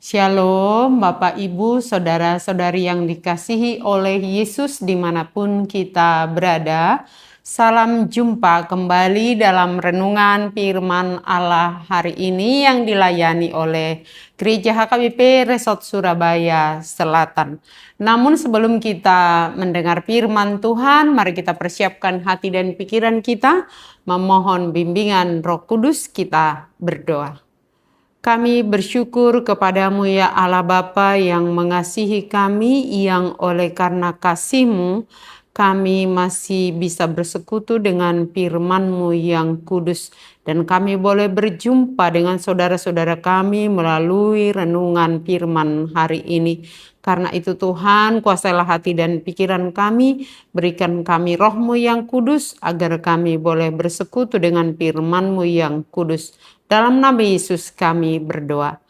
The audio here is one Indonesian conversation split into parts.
Shalom Bapak Ibu Saudara-saudari yang dikasihi oleh Yesus dimanapun kita berada. Salam jumpa kembali dalam renungan firman Allah hari ini yang dilayani oleh Gereja HKBP Resort Surabaya Selatan. Namun sebelum kita mendengar firman Tuhan, mari kita persiapkan hati dan pikiran kita, memohon bimbingan Roh Kudus. Kita berdoa. Kami bersyukur kepadamu ya Allah Bapa yang mengasihi kami, yang oleh karena kasih-Mu kami masih bisa bersekutu dengan firman-Mu yang kudus. Dan kami boleh berjumpa dengan saudara-saudara kami melalui renungan firman hari ini. Karena itu Tuhan, kuasailah hati dan pikiran kami, berikan kami Roh-Mu yang kudus, agar kami boleh bersekutu dengan firman-Mu yang kudus. Dalam nama Yesus kami berdoa.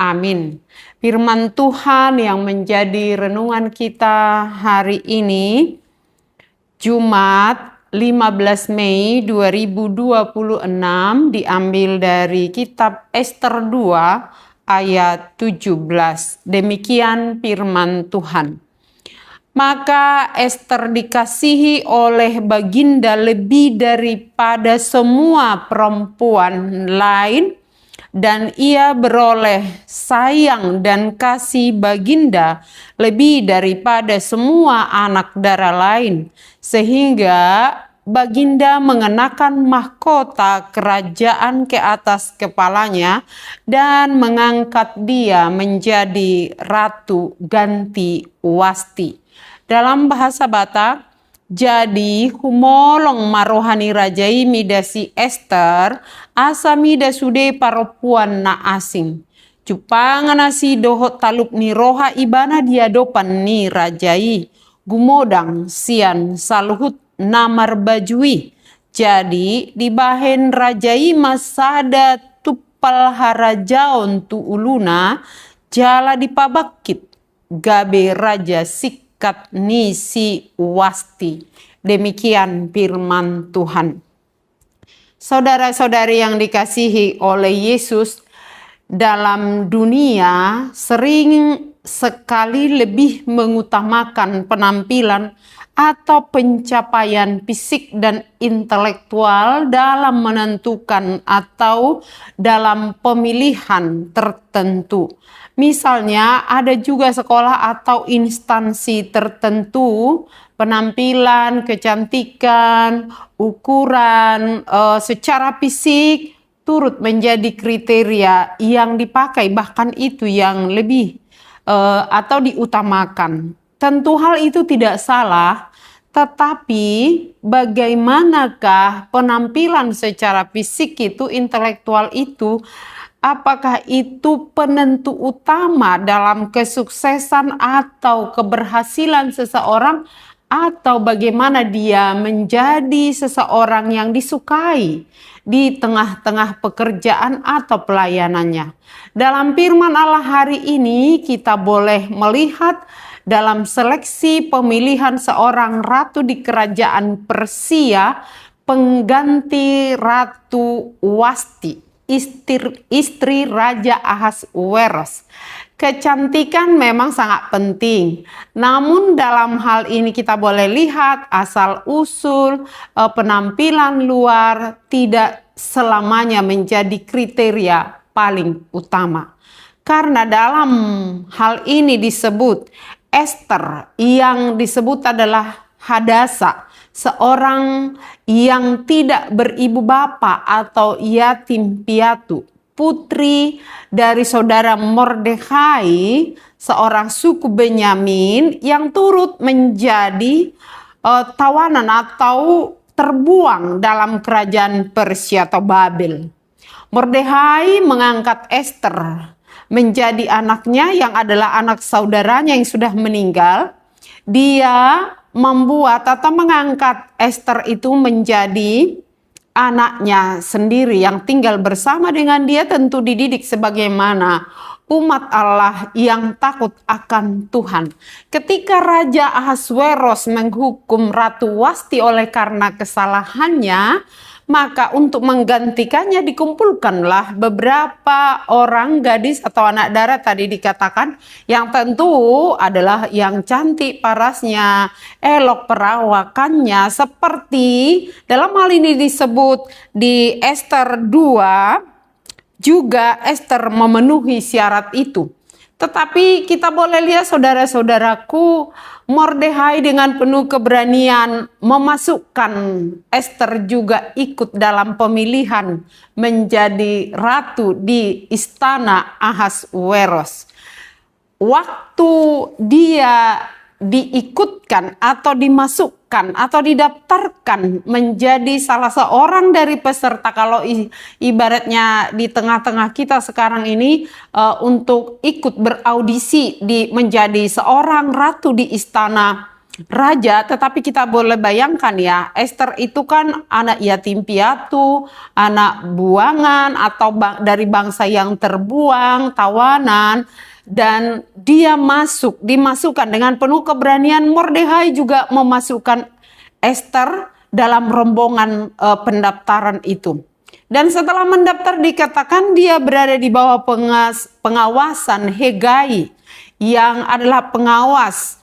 Amin. Firman Tuhan yang menjadi renungan kita hari ini, Jumat 15 Mei 2026, diambil dari kitab Ester 2 ayat 17. Demikian firman Tuhan. Maka Ester dikasihi oleh Baginda lebih daripada semua perempuan lain, dan ia beroleh sayang dan kasih Baginda lebih daripada semua anak darah lain, sehingga Baginda mengenakan mahkota kerajaan ke atas kepalanya dan mengangkat dia menjadi Ratu ganti Wasti. Dalam bahasa Batak, jadi humolong marohani rajai midasi Ester asa mida sude perempuan na asing. Cupangan nasi dohot taluk ni roha ibana dia dopan ni rajai. Gumodang sian saluhut namar bajui. Jadi dibahen rajai masada tupal harajaon tu uluna jala dipabakit. Gabe raja sik kat nisi wasti. Demikian firman Tuhan. Saudara-saudari yang dikasihi oleh Yesus, dalam dunia sering sekali lebih mengutamakan penampilan atau pencapaian fisik dan intelektual dalam menentukan atau dalam pemilihan tertentu. Misalnya ada juga sekolah atau instansi tertentu, penampilan, kecantikan, ukuran secara fisik turut menjadi kriteria yang dipakai, bahkan itu yang lebih atau diutamakan. Tentu hal itu tidak salah, tetapi bagaimanakah penampilan secara fisik itu, intelektual itu, apakah itu penentu utama dalam kesuksesan atau keberhasilan seseorang, atau bagaimana dia menjadi seseorang yang disukai di tengah-tengah pekerjaan atau pelayanannya? Dalam firman Allah hari ini kita boleh melihat dalam seleksi pemilihan seorang ratu di kerajaan Persia, pengganti Ratu Wasti, istri Raja Ahasweros. Kecantikan memang sangat penting. Namun dalam hal ini kita boleh lihat asal-usul penampilan luar tidak selamanya menjadi kriteria paling utama. Karena dalam hal ini disebut Ester yang disebut adalah Hadasa, seorang yang tidak beribu bapa atau yatim piatu, putri dari saudara Mordekhai, seorang suku Benyamin yang turut menjadi tawanan atau terbuang dalam kerajaan Persia atau Babel. Mordekhai mengangkat Ester menjadi anaknya yang adalah anak saudaranya yang sudah meninggal. Dia membuat atau mengangkat Ester itu menjadi anaknya sendiri yang tinggal bersama dengan dia, tentu dididik sebagaimana umat Allah yang takut akan Tuhan. Ketika Raja Ahasweros menghukum Ratu Wasti oleh karena kesalahannya, maka untuk menggantikannya dikumpulkanlah beberapa orang gadis atau anak darah tadi dikatakan, yang tentu adalah yang cantik parasnya, elok perawakannya, seperti dalam hal ini disebut di Ester 2, juga Ester memenuhi syarat itu. Tetapi kita boleh lihat saudara-saudaraku, Mordekhai dengan penuh keberanian memasukkan Ester juga ikut dalam pemilihan menjadi ratu di istana Ahasweros. Waktu dia diikutkan atau dimasukkan atau didaftarkan menjadi salah seorang dari peserta, kalau ibaratnya di tengah-tengah kita sekarang ini untuk ikut beraudisi menjadi seorang ratu di istana raja. Tetapi kita boleh bayangkan ya, Ester itu kan anak yatim piatu, anak buangan atau dari bangsa yang terbuang, tawanan. Dan dia dimasukkan dengan penuh keberanian. Mordekhai juga memasukkan Ester dalam rombongan pendaftaran itu. Dan setelah mendaftar dikatakan dia berada di bawah pengawasan Hegai, yang adalah pengawas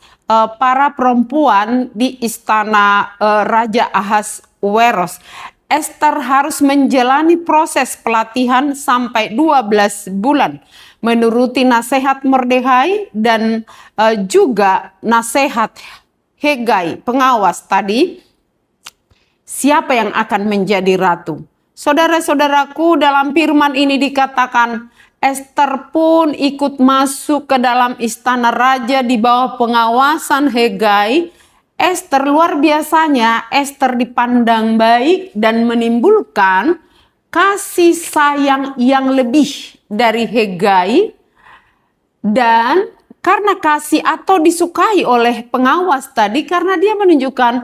para perempuan di istana Raja Ahasweros. Ester harus menjalani proses pelatihan sampai 12 bulan. Menuruti nasihat Mordekhai dan juga nasihat Hegai, pengawas tadi, siapa yang akan menjadi ratu. Saudara-saudaraku, dalam firman ini dikatakan Ester pun ikut masuk ke dalam istana raja di bawah pengawasan Hegai. Ester, luar biasanya, Ester dipandang baik dan menimbulkan kasih sayang yang lebih dari Hegai, dan karena kasih atau disukai oleh pengawas tadi, karena dia menunjukkan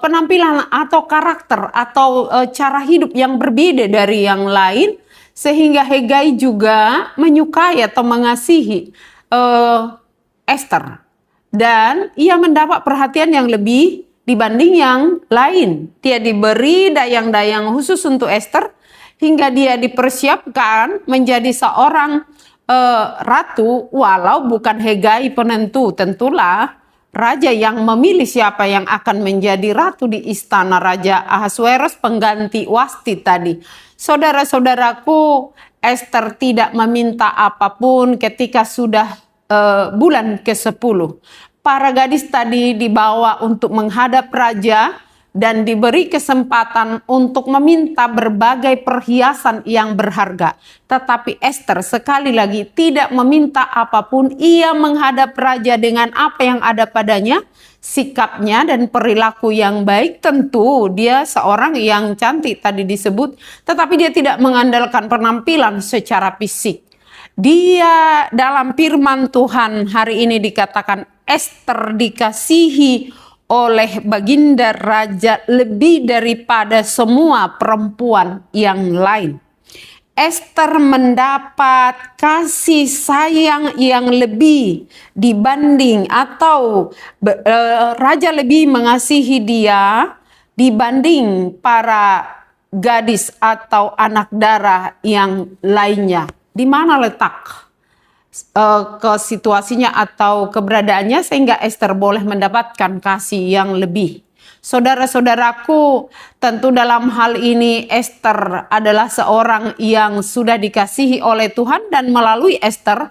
penampilan atau karakter atau cara hidup yang berbeda dari yang lain, sehingga Hegai juga menyukai atau mengasihi Ester, dan ia mendapat perhatian yang lebih dibanding yang lain. Dia diberi dayang-dayang khusus untuk Ester, hingga dia dipersiapkan menjadi seorang ratu, walau bukan Hegai penentu. Tentulah raja yang memilih siapa yang akan menjadi ratu di istana Raja Ahasweros, pengganti Wasti tadi. Saudara-saudaraku, Ester tidak meminta apapun ketika sudah bulan ke-10. Para gadis tadi dibawa untuk menghadap raja dan diberi kesempatan untuk meminta berbagai perhiasan yang berharga. Tetapi Ester sekali lagi tidak meminta apapun. Ia menghadap raja dengan apa yang ada padanya, sikapnya dan perilaku yang baik. Tentu dia seorang yang cantik tadi disebut, tetapi dia tidak mengandalkan penampilan secara fisik. Dia dalam firman Tuhan hari ini dikatakan Ester dikasihi oleh baginda raja lebih daripada semua perempuan yang lain. Ester mendapat kasih sayang yang lebih dibanding atau raja lebih mengasihi dia dibanding para gadis atau anak darah yang lainnya. Di mana letak ke situasinya atau keberadaannya sehingga Ester boleh mendapatkan kasih yang lebih. Saudara-saudaraku, tentu dalam hal ini Esther adalah seorang yang sudah dikasihi oleh Tuhan, dan melalui Esther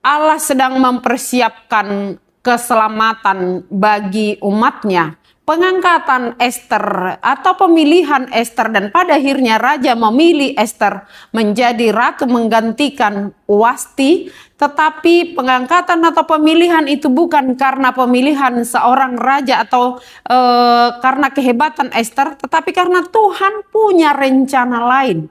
Allah sedang mempersiapkan keselamatan bagi umatnya. Pengangkatan Esther atau pemilihan Esther, dan pada akhirnya raja memilih Esther menjadi ratu menggantikan Wasti. Tetapi pengangkatan atau pemilihan itu bukan karena pemilihan seorang raja atau karena kehebatan Esther, tetapi karena Tuhan punya rencana lain.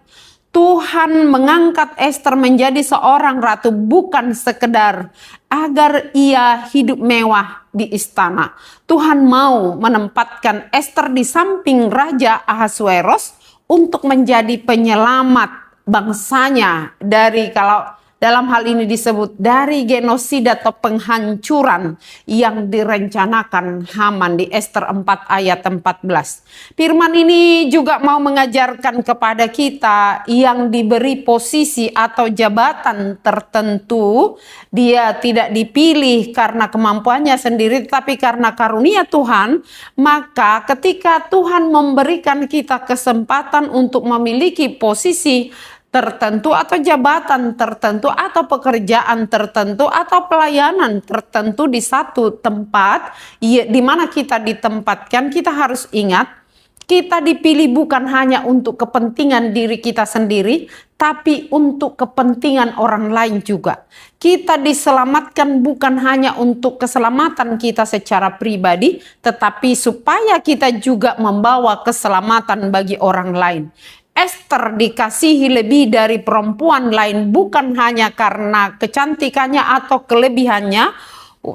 Tuhan mengangkat Esther menjadi seorang ratu bukan sekedar agar ia hidup mewah di istana. Tuhan mau menempatkan Esther di samping Raja Ahasuerus untuk menjadi penyelamat bangsanya dari, kalau dalam hal ini disebut, dari genosida atau penghancuran yang direncanakan Haman di Esther 4 ayat 14. Firman ini juga mau mengajarkan kepada kita yang diberi posisi atau jabatan tertentu, dia tidak dipilih karena kemampuannya sendiri, tapi karena karunia Tuhan. Maka ketika Tuhan memberikan kita kesempatan untuk memiliki posisi tertentu atau jabatan tertentu atau pekerjaan tertentu atau pelayanan tertentu di satu tempat di mana kita ditempatkan, kita harus ingat kita dipilih bukan hanya untuk kepentingan diri kita sendiri, tapi untuk kepentingan orang lain juga. Kita diselamatkan bukan hanya untuk keselamatan kita secara pribadi, tetapi supaya kita juga membawa keselamatan bagi orang lain. Esther dikasihi lebih dari perempuan lain bukan hanya karena kecantikannya atau kelebihannya,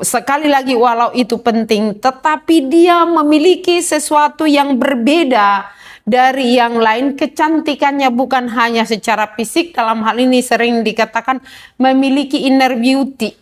sekali lagi walau itu penting, tetapi dia memiliki sesuatu yang berbeda dari yang lain. Kecantikannya bukan hanya secara fisik, dalam hal ini sering dikatakan memiliki inner beauty,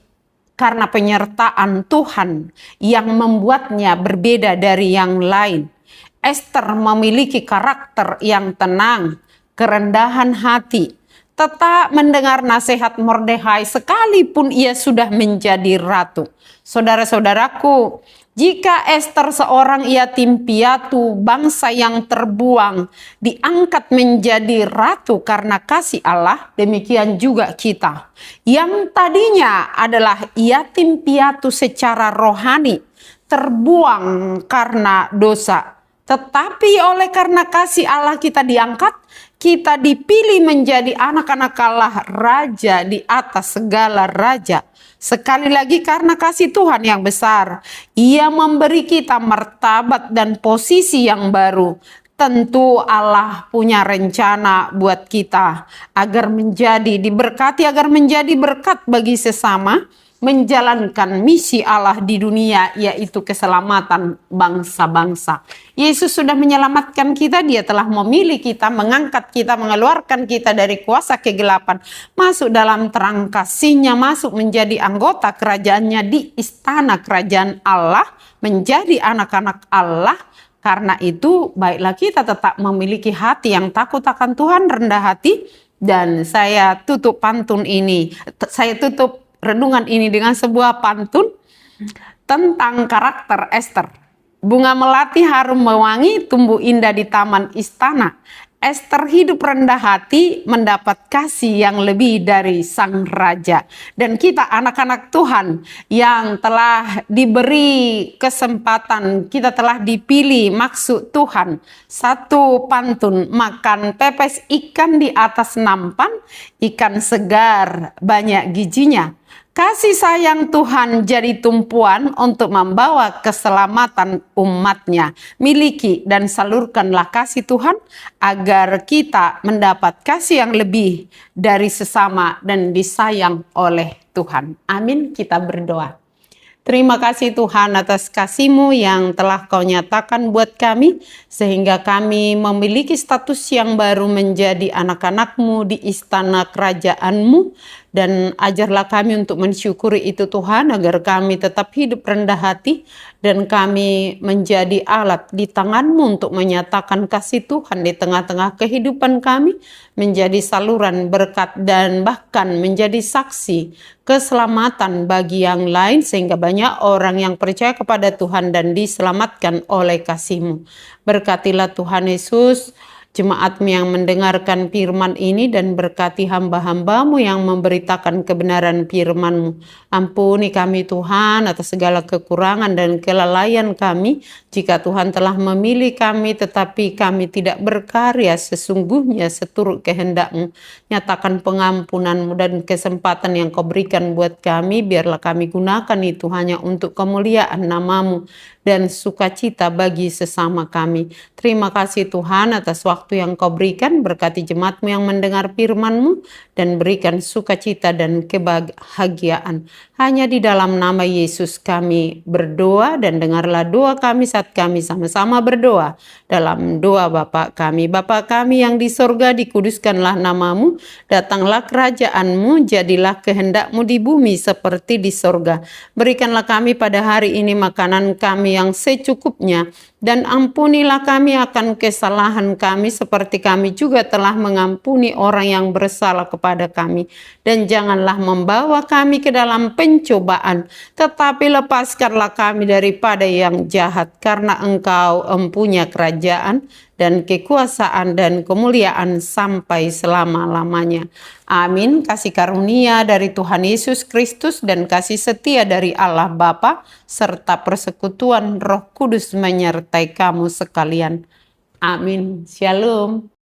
karena penyertaan Tuhan yang membuatnya berbeda dari yang lain. Esther memiliki karakter yang tenang, kerendahan hati, tetap mendengar nasihat Mordekhai sekalipun ia sudah menjadi ratu. Saudara-saudaraku, jika Esther seorang yatim piatu, bangsa yang terbuang, diangkat menjadi ratu karena kasih Allah, demikian juga kita. Yang tadinya adalah yatim piatu secara rohani, terbuang karena dosa. Tetapi oleh karena kasih Allah kita diangkat, kita dipilih menjadi anak-anak Allah, raja di atas segala raja. Sekali lagi karena kasih Tuhan yang besar, Ia memberi kita martabat dan posisi yang baru. Tentu Allah punya rencana buat kita agar menjadi diberkati, agar menjadi berkat bagi sesama, menjalankan misi Allah di dunia, yaitu keselamatan bangsa-bangsa. Yesus sudah menyelamatkan kita, Dia telah memilih kita, mengangkat kita, mengeluarkan kita dari kuasa kegelapan, masuk dalam terang kasih-Nya, masuk menjadi anggota kerajaannya di istana kerajaan Allah, menjadi anak-anak Allah. Karena itu baiklah kita tetap memiliki hati yang takut akan Tuhan, rendah hati. Dan saya tutup pantun ini, saya tutup renungan ini dengan sebuah pantun tentang karakter Esther. Bunga melati harum mewangi, tumbuh indah di taman istana. Esther hidup rendah hati, mendapat kasih yang lebih dari sang raja. Dan kita anak-anak Tuhan yang telah diberi kesempatan, kita telah dipilih maksud Tuhan. Satu pantun, makan pepes ikan di atas nampan, ikan segar banyak gizinya. Kasih sayang Tuhan jadi tumpuan untuk membawa keselamatan umatnya. Miliki dan salurkanlah kasih Tuhan agar kita mendapat kasih yang lebih dari sesama dan disayang oleh Tuhan. Amin, kita berdoa. Terima kasih Tuhan atas kasih-Mu yang telah Kau nyatakan buat kami, sehingga kami memiliki status yang baru menjadi anak-anak-Mu di istana kerajaan-Mu. Dan ajarlah kami untuk mensyukuri itu Tuhan, agar kami tetap hidup rendah hati dan kami menjadi alat di tangan-Mu untuk menyatakan kasih Tuhan di tengah-tengah kehidupan kami, menjadi saluran berkat dan bahkan menjadi saksi keselamatan bagi yang lain, sehingga banyak orang yang percaya kepada Tuhan dan diselamatkan oleh kasih-Mu. Berkatilah Tuhan Yesus jemaat-Mu yang mendengarkan firman ini, dan berkati hamba-hamba-Mu yang memberitakan kebenaran firman-Mu. Ampuni kami Tuhan atas segala kekurangan dan kelalaian kami, jika Tuhan telah memilih kami tetapi kami tidak berkarya sesungguhnya seturut kehendak-Mu. Nyatakan pengampunan-Mu dan kesempatan yang Kau berikan buat kami, biarlah kami gunakan itu hanya untuk kemuliaan nama-Mu dan sukacita bagi sesama kami. Terima kasih Tuhan atas waktu yang Kau berikan. Berkati jemaat-Mu yang mendengar firman-Mu dan berikan sukacita dan kebahagiaan. Hanya di dalam nama Yesus kami berdoa, dan dengarlah doa kami saat kami sama-sama berdoa. Dalam doa Bapa kami yang di sorga, dikuduskanlah nama-Mu, datanglah kerajaan-Mu, jadilah kehendak-Mu di bumi seperti di sorga. Berikanlah kami pada hari ini makanan kami yang secukupnya, dan ampunilah kami akan kesalahan kami seperti kami juga telah mengampuni orang yang bersalah kepada kami. Dan janganlah membawa kami ke dalam pencobaan, tetapi lepaskanlah kami daripada yang jahat, karena Engkau empunya kerajaan dan kekuasaan dan kemuliaan sampai selama-lamanya. Amin. Kasih karunia dari Tuhan Yesus Kristus dan kasih setia dari Allah Bapa serta persekutuan Roh Kudus menyertai kamu sekalian. Amin. Shalom.